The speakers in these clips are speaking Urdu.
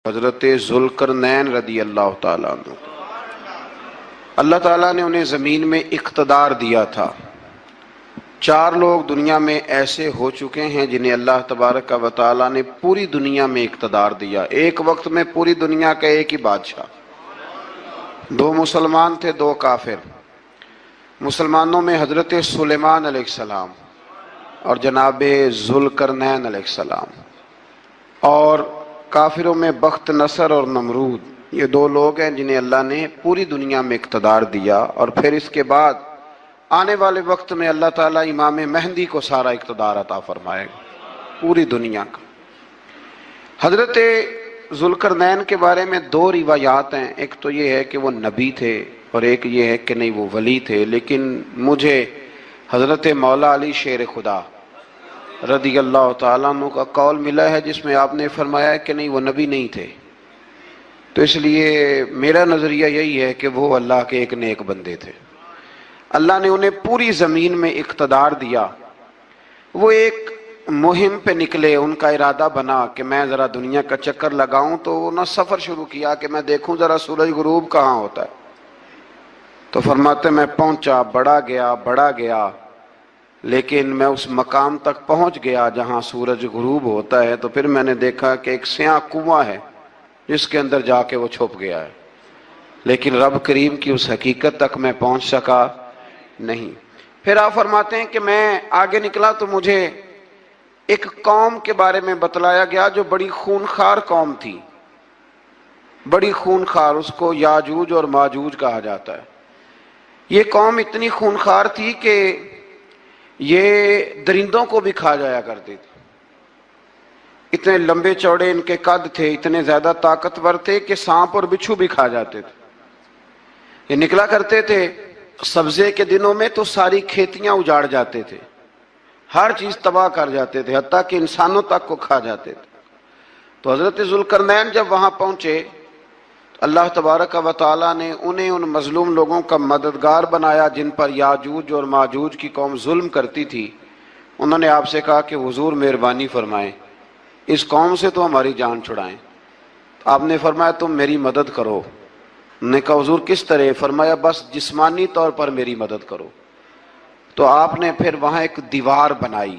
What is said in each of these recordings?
حضرت ذوالقرنین رضی اللہ تعالیٰ عنہ۔ اللہ تعالیٰ نے انہیں زمین میں اقتدار دیا تھا۔ 4 لوگ دنیا میں ایسے ہو چکے ہیں جنہیں اللہ تبارک و تعالیٰ نے پوری دنیا میں اقتدار دیا، ایک وقت میں پوری دنیا کا ایک ہی بادشاہ۔ 2 مسلمان تھے، 2 کافر۔ مسلمانوں میں حضرت سلیمان علیہ السلام اور جناب ذوالقرنین علیہ السلام، اور کافروں میں بخت نصر اور نمرود۔ یہ 2 لوگ ہیں جنہیں اللہ نے پوری دنیا میں اقتدار دیا، اور پھر اس کے بعد آنے والے وقت میں اللہ تعالیٰ امام مہدی کو سارا اقتدار عطا فرمائے گا پوری دنیا کا۔ حضرت ذوالقرنین کے بارے میں 2 روایات ہیں، ایک تو یہ ہے کہ وہ نبی تھے اور ایک یہ ہے کہ نہیں وہ ولی تھے، لیکن مجھے حضرت مولا علی شیر خدا رضی اللہ تعالیٰ عنہ کا قول ملا ہے جس میں آپ نے فرمایا ہے کہ نہیں وہ نبی نہیں تھے، تو اس لیے میرا نظریہ یہی ہے کہ وہ اللہ کے ایک نیک بندے تھے۔ اللہ نے انہیں پوری زمین میں اقتدار دیا۔ وہ ایک مہم پہ نکلے، ان کا ارادہ بنا کہ میں ذرا دنیا کا چکر لگاؤں، تو انہوں نے سفر شروع کیا کہ میں دیکھوں ذرا سورج غروب کہاں ہوتا ہے۔ تو فرماتے میں پہنچا، بڑا گیا، لیکن میں اس مقام تک پہنچ گیا جہاں سورج غروب ہوتا ہے، تو پھر میں نے دیکھا کہ ایک سیاہ کنواں ہے جس کے اندر جا کے وہ چھپ گیا ہے، لیکن رب کریم کی اس حقیقت تک میں پہنچ سکا نہیں۔ پھر آپ فرماتے ہیں کہ میں آگے نکلا تو مجھے ایک قوم کے بارے میں بتلایا گیا جو بڑی خونخوار قوم تھی، بڑی خونخوار، اس کو یاجوج اور ماجوج کہا جاتا ہے۔ یہ قوم اتنی خونخوار تھی کہ یہ درندوں کو بھی کھا جایا کرتی تھی، اتنے لمبے چوڑے ان کے قد تھے، اتنے زیادہ طاقتور تھے کہ سانپ اور بچھو بھی کھا جاتے تھے۔ یہ نکلا کرتے تھے سبزے کے دنوں میں تو ساری کھیتیاں اجاڑ جاتے تھے، ہر چیز تباہ کر جاتے تھے، حتیٰ کہ انسانوں تک کو کھا جاتے تھے۔ تو حضرت ذوالقرنین جب وہاں پہنچے، اللہ تبارک و تعالیٰ نے انہیں ان مظلوم لوگوں کا مددگار بنایا جن پر یاجوج اور ماجوج کی قوم ظلم کرتی تھی۔ انہوں نے آپ سے کہا کہ حضور مہربانی فرمائیں، اس قوم سے تو ہماری جان چھڑائیں۔ آپ نے فرمایا تم میری مدد کرو۔ انہوں نے کہا حضور کس طرح؟ فرمایا بس جسمانی طور پر میری مدد کرو۔ تو آپ نے پھر وہاں ایک دیوار بنائی،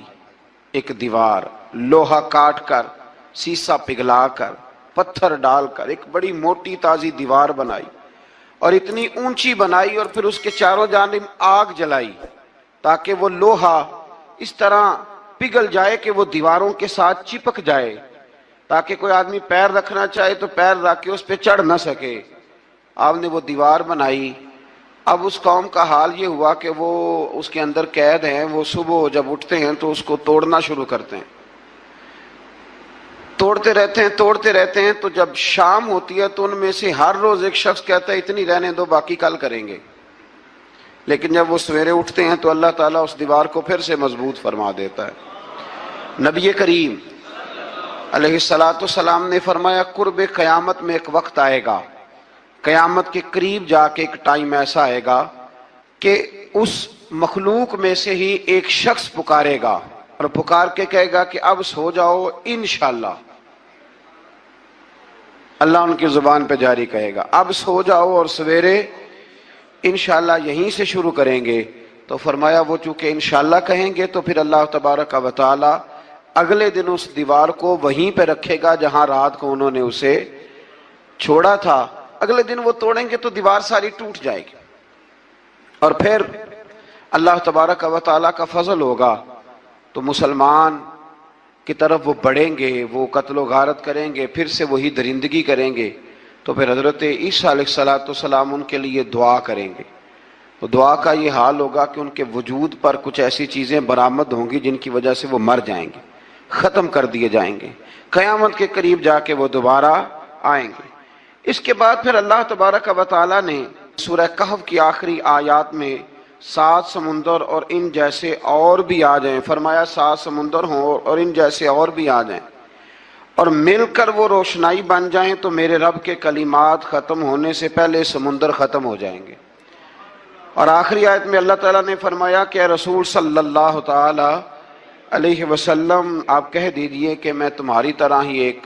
ایک دیوار، لوہا کاٹ کر، سیسا پگھلا کر، پتھر ڈال کر ایک بڑی موٹی تازی دیوار بنائی، اور اتنی اونچی بنائی، اور پھر اس کے چاروں جانب آگ جلائی تاکہ وہ لوہا اس طرح پگھل جائے کہ وہ دیواروں کے ساتھ چپک جائے، تاکہ کوئی آدمی پیر رکھنا چاہے تو پیر رکھ کے اس پہ چڑھ نہ سکے۔ آپ نے وہ دیوار بنائی۔ اب اس قوم کا حال یہ ہوا کہ وہ اس کے اندر قید ہیں، وہ صبح جب اٹھتے ہیں تو اس کو توڑنا شروع کرتے ہیں، توڑتے رہتے ہیں، تو جب شام ہوتی ہے تو ان میں سے ہر روز ایک شخص کہتا ہے اتنی رہنے دو، باقی کل کریں گے۔ لیکن جب وہ سویرے اٹھتے ہیں تو اللہ تعالیٰ اس دیوار کو پھر سے مضبوط فرما دیتا ہے۔ نبی کریم علیہ السلام نے فرمایا قرب قیامت میں ایک وقت آئے گا، قیامت کے قریب جا کے ایک ٹائم ایسا آئے گا کہ اس مخلوق میں سے ہی ایک شخص پکارے گا اور پکار کے کہے گا کہ اب سو جاؤ انشاءاللہ۔ اللہ ان کی زبان پہ جاری کہے گا اب سو جاؤ اور سویرے انشاءاللہ یہیں سے شروع کریں گے۔ تو فرمایا وہ چونکہ انشاءاللہ کہیں گے تو پھر اللہ تبارک و تعالی اگلے دن اس دیوار کو وہیں پہ رکھے گا جہاں رات کو انہوں نے اسے چھوڑا تھا۔ اگلے دن وہ توڑیں گے تو دیوار ساری ٹوٹ جائے گی، اور پھر اللہ تبارک و تعالیٰ کا فضل ہوگا تو مسلمان کی طرف وہ بڑھیں گے، وہ قتل و غارت کریں گے، پھر سے وہی درندگی کریں گے، تو پھر حضرت عیسیٰ علیہ السلام ان کے لیے دعا کریں گے۔ تو دعا کا یہ حال ہوگا کہ ان کے وجود پر کچھ ایسی چیزیں برآمد ہوں گی جن کی وجہ سے وہ مر جائیں گے، ختم کر دیے جائیں گے، قیامت کے قریب جا کے وہ دوبارہ آئیں گے۔ اس کے بعد پھر اللہ تبارک و تعالیٰ نے سورہ کہف کی آخری آیات میں 7 سمندر اور ان جیسے اور بھی آ جائیں، فرمایا 7 سمندر ہوں اور ان جیسے اور بھی آ جائیں اور مل کر وہ روشنائی بن جائیں تو میرے رب کے کلمات ختم ہونے سے پہلے سمندر ختم ہو جائیں گے۔ اور آخری آیت میں اللہ تعالیٰ نے فرمایا کہ اے رسول صلی اللہ تعالی علیہ وسلم آپ کہہ دیجئے کہ میں تمہاری طرح ہی ایک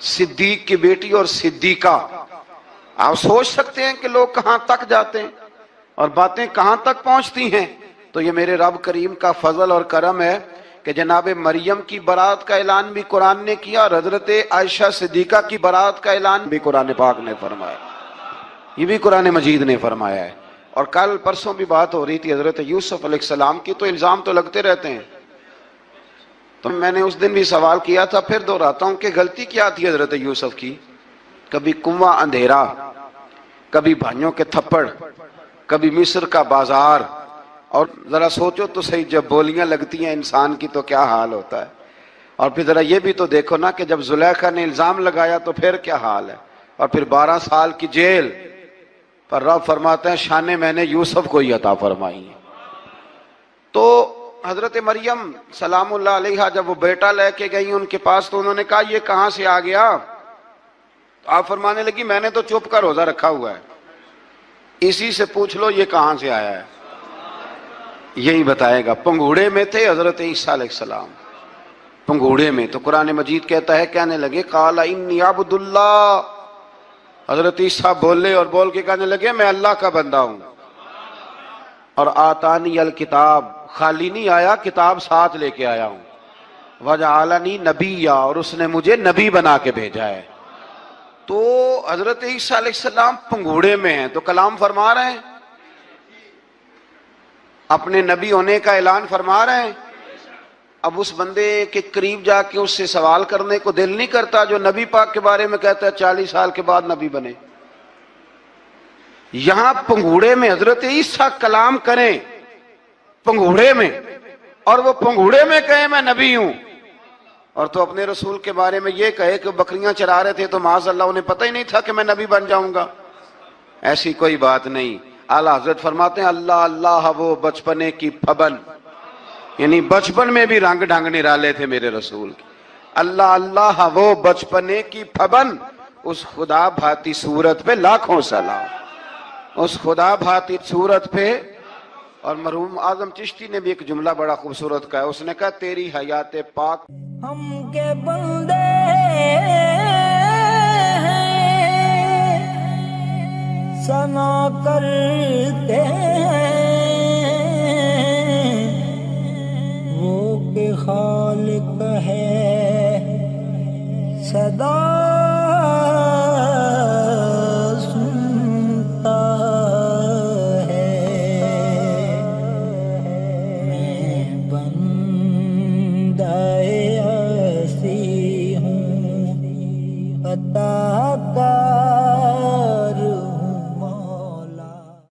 صدیق کی بیٹی اور صدیقہ. آپ سوچ سکتے ہیں کہ لوگ کہاں تک جاتے ہیں اور باتیں کہاں تک پہنچتی ہیں. تو یہ میرے رب کریم کا فضل اور کرم ہے کہ جناب مریم کی برات کا اعلان بھی قرآن نے کیا اور حضرت عائشہ صدیقہ کی برات کا اعلان بھی قرآن پاک نے فرمایا. یہ بھی قرآن مجید نے فرمایا ہے. اور کل پرسوں بھی بات ہو رہی تھی حضرت یوسف علیہ السلام کی. تو الزام تو لگتے رہتے ہیں. تو میں نے اس دن بھی سوال کیا تھا, پھر دہراتا ہوں کہ غلطی کیا تھی حضرت یوسف کی. کبھی کنواں اندھیرا, کبھی بھائیوں کے تھپڑ, کبھی مصر کا بازار. اور ذرا سوچو تو صحیح, جب بولیاں لگتی ہیں انسان کی تو کیا حال ہوتا ہے. اور پھر ذرا یہ بھی تو دیکھو نا کہ جب زلیخا نے الزام لگایا تو پھر کیا حال ہے. اور پھر 12 سال کی جیل پر رب فرماتے ہیں شانیں میں نے یوسف کو ہی عطا فرمائی ہیں. تو حضرت مریم سلام اللہ علیہا جب وہ بیٹا لے کے گئی ان کے پاس تو انہوں نے کہا یہ کہاں سے آ گیا. تو آپ فرمانے لگی میں نے تو چپ کر روزہ رکھا ہوا ہے, اسی سے پوچھ لو یہ کہاں سے آیا ہے, یہی بتائے گا. پنگوڑے میں تھے حضرت عیسیٰ علیہ السلام, پنگوڑے میں. تو قرآن مجید کہتا ہے کہنے لگے قال انی عبد اللہ. حضرت عیسیٰ بولے اور بول کے کہنے لگے میں اللہ کا بندہ ہوں. اور آتانی الکتاب, خالی نہیں آیا, کتاب ساتھ لے کے آیا ہوں. وجعلنی نبیا, اور اس نے مجھے نبی بنا کے بھیجا ہے. تو حضرت عیسیٰ علیہ السلام پنگوڑے میں ہیں تو کلام فرما رہے ہیں, اپنے نبی ہونے کا اعلان فرما رہے ہیں. اب اس بندے کے قریب جا کے اس سے سوال کرنے کو دل نہیں کرتا جو نبی پاک کے بارے میں کہتا ہے 40 سال کے بعد نبی بنے. یہاں پنگوڑے میں حضرت عیسیٰ کلام کریں پنگوڑے میں, اور وہ پنگوڑے میں کہے میں نبی ہوں. اور تو اپنے رسول کے بارے میں یہ کہے کہ بکریاں چرا رہے تھے تو معاذ اللہ انہیں پتہ ہی نہیں تھا کہ میں نبی بن جاؤں گا. ایسی کوئی بات نہیں. اعلیٰ حضرت فرماتے ہیں اللہ اللہ وہ بچپنے کی پھبن, یعنی بچپن میں بھی رنگ ڈھنگ نرالے تھے میرے رسول کے. اللہ اللہ وہ بچپنے کی پھبن, اس خدا بھاتی صورت پہ لاکھوں سلام, اس خدا بھاتی صورت پہ. اور مرحوم اعظم چشتی نے بھی ایک جملہ بڑا خوبصورت کہا, اس نے کہا تیری حیات پاک ہم کے بندے ثنا کرتے ہیں, وہ کہ خالق ہے صدا